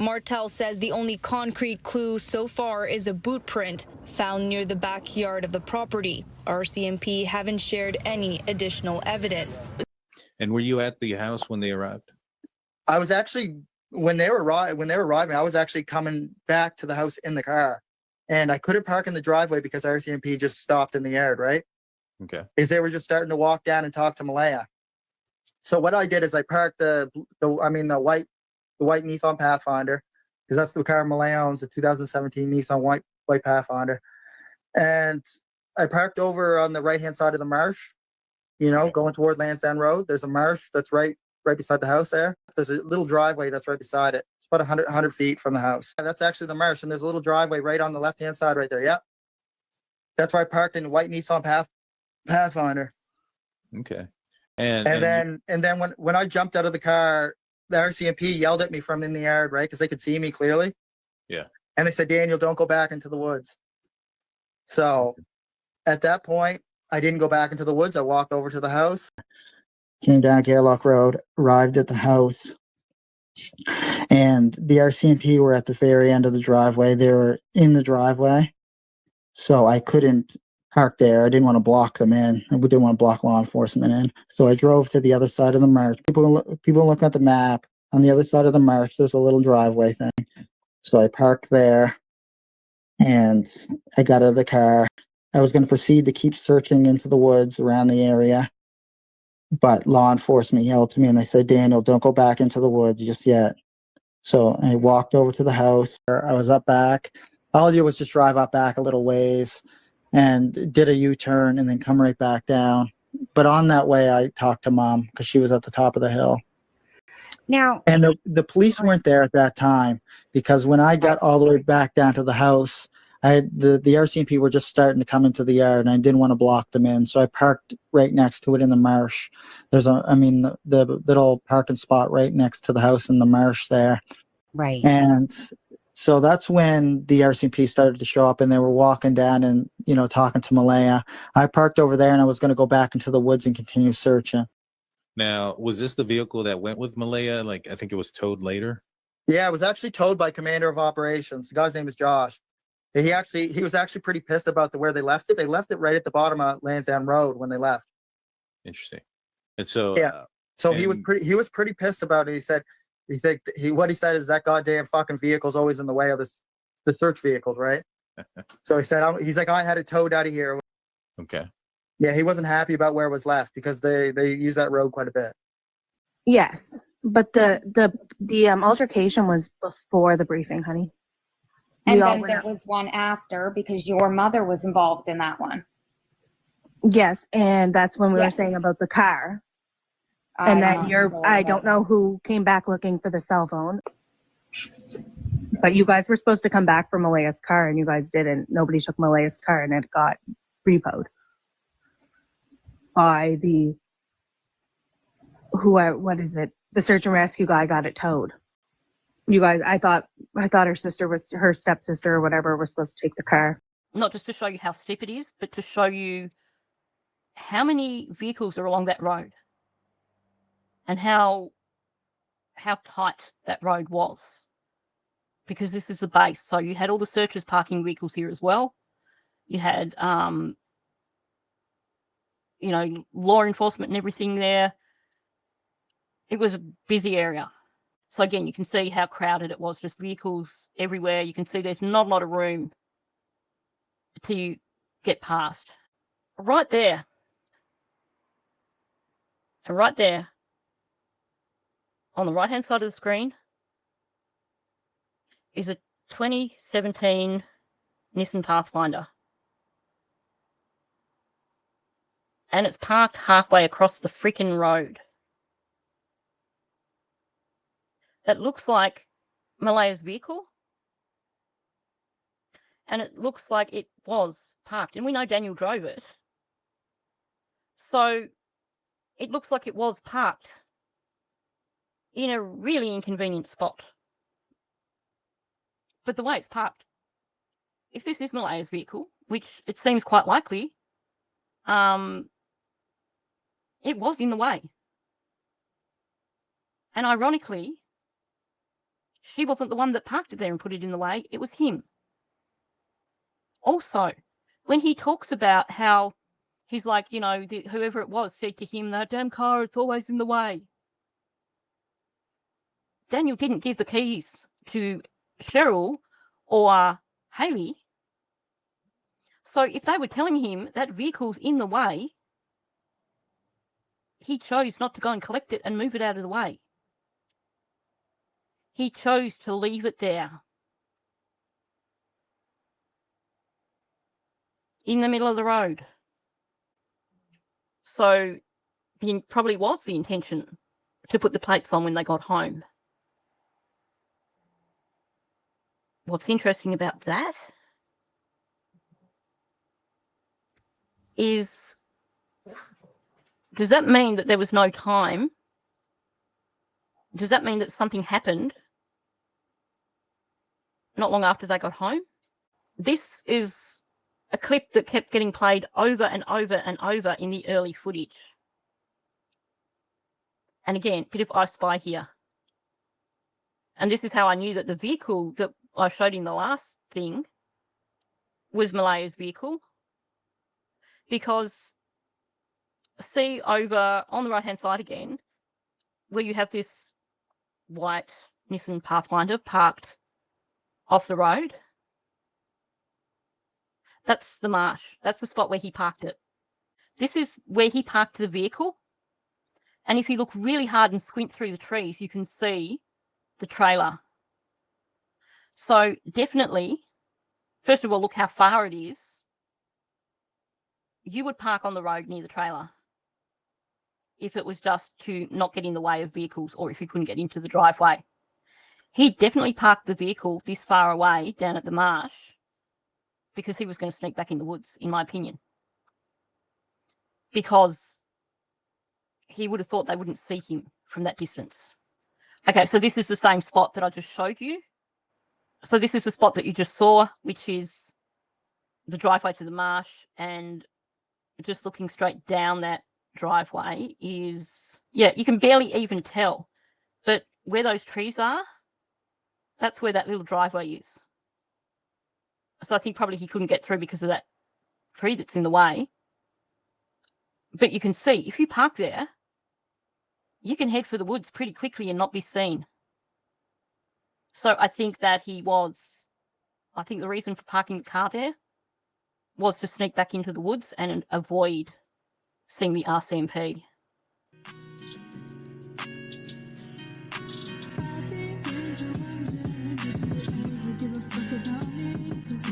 Martel says the only concrete clue so far is a boot print found near the backyard of the property. RCMP haven't shared any additional evidence. And were you at the house when they arrived? I was actually, when they were arriving, I was actually coming back to the house in the car. And I couldn't park in the driveway because RCMP just stopped in the yard, right? Okay. Because they were just starting to walk down and talk to Malaya. So what I did is I parked the white Nissan Pathfinder, because that's the car Malaya owns, the 2017 Nissan white Pathfinder. And I parked over on the right-hand side of the marsh, going toward Lansdowne Road. There's a marsh that's right beside the house there. There's a little driveway that's right beside it. It's about 100 feet from the house. And that's actually the marsh, and there's a little driveway right on the left-hand side right there. Yep. That's where I parked in the white Nissan Pathfinder. Okay. And then when I jumped out of the car, the RCMP yelled at me from in the yard, right? Because they could see me clearly. Yeah. And they said, Daniel, don't go back into the woods. So at that point, I didn't go back into the woods. I walked over to the house. Came down Gairloch Road, arrived at the house. And the RCMP were at the very end of the driveway. They were in the driveway. So I couldn't park there. I didn't want to block them in, and we didn't want to block law enforcement in. So I drove to the other side of the marsh. People look at the map. On the other side of the marsh, there's a little driveway thing. So I parked there, and I got out of the car. I was going to proceed to keep searching into the woods around the area, but law enforcement yelled to me, and they said, Daniel, don't go back into the woods just yet. So I walked over to the house. I was up back. All I did was just drive up back a little ways and did a U-turn and then come right back down. But on that way, I talked to Mom because she was at the top of the hill. Now, and the police weren't there at that time, because when I got all the way back down to the house, the RCMP were just starting to come into the yard, and I didn't want to block them in. So I parked right next to it in the marsh. There's the little parking spot right next to the house in the marsh there. Right. And so that's when the RCMP started to show up, and they were walking down and, talking to Malaya. I parked over there, and I was going to go back into the woods and continue searching. Now, was this the vehicle that went with Malaya? Like, I think it was towed later. Yeah, it was actually towed by Commander of Operations. The guy's name is Josh. And he was actually pretty pissed about where they left it. They left it right at the bottom of Lansdowne Road when they left. Interesting. And so yeah, he was pretty pissed about it. He said what he said is that goddamn fucking vehicle's always in the way of the search vehicles, right? So he said he's like, I had it towed out of here. Okay. Yeah, he wasn't happy about where it was left because they use that road quite a bit. Yes, but the altercation was before the briefing, honey. And then there was one after, because your mother was involved in that one. Yes, and that's when we were saying about the car. And then I don't know who came back looking for the cell phone. But you guys were supposed to come back for Malaya's car, and you guys didn't. Nobody took Malaya's car, and it got repoed by the the search and rescue guy got it towed. You guys, I thought her stepsister or whatever was supposed to take the car. Not just to show you how steep it is, but to show you how many vehicles are along that road and how tight that road was. Because this is the base. So you had all the searchers parking vehicles here as well. You had, law enforcement and everything there. It was a busy area. So again, you can see how crowded it was, just vehicles everywhere. You can see there's not a lot of room to get past. Right there, and right there, on the right-hand side of the screen, is a 2017 Nissan Pathfinder. And it's parked halfway across the freaking road. That looks like Malaya's vehicle. And it looks like it was parked. And we know Daniel drove it. So it looks like it was parked in a really inconvenient spot. But the way it's parked, if this is Malaya's vehicle, which it seems quite likely, it was in the way. And ironically, She wasn't the one that parked it there and put it in the way. It was him. Also, when he talks about how he's like, you know, whoever it was said to him, that damn car, it's always in the way. Daniel didn't give the keys to Cheryl or Haley. So if they were telling him that vehicle's in the way, he chose not to go and collect it and move it out of the way. He chose to leave it there in the middle of the road. So probably was the intention to put the plates on when they got home. What's interesting about that is, does that mean that there was no time? Does that mean that something happened not long after they got home? This is a clip that kept getting played over and over and over in the early footage. And again, bit of I Spy here. And this is how I knew that the vehicle that I showed in the last thing was Malaya's vehicle. Because, see over on the right-hand side again, where you have this white Nissan Pathfinder parked off the road. That's the marsh. That's the spot where he parked it. This is where he parked the vehicle. And if you look really hard and squint through the trees, you can see the trailer. So definitely, first of all, look how far it is. You would park on the road near the trailer if it was just to not get in the way of vehicles or if you couldn't get into the driveway. He definitely parked the vehicle this far away down at the marsh because he was going to sneak back in the woods, in my opinion. Because he would have thought they wouldn't see him from that distance. Okay, so this is the same spot that I just showed you. So this is the spot that you just saw, which is the driveway to the marsh, and just looking straight down that driveway is, yeah, you can barely even tell. But where those trees are, that's where that little driveway is. So I think probably he couldn't get through because of that tree that's in the way. But you can see, if you park there, you can head for the woods pretty quickly and not be seen. So I think that I think the reason for parking the car there was to sneak back into the woods and avoid seeing the RCMP. Give a fuck about me, 'cause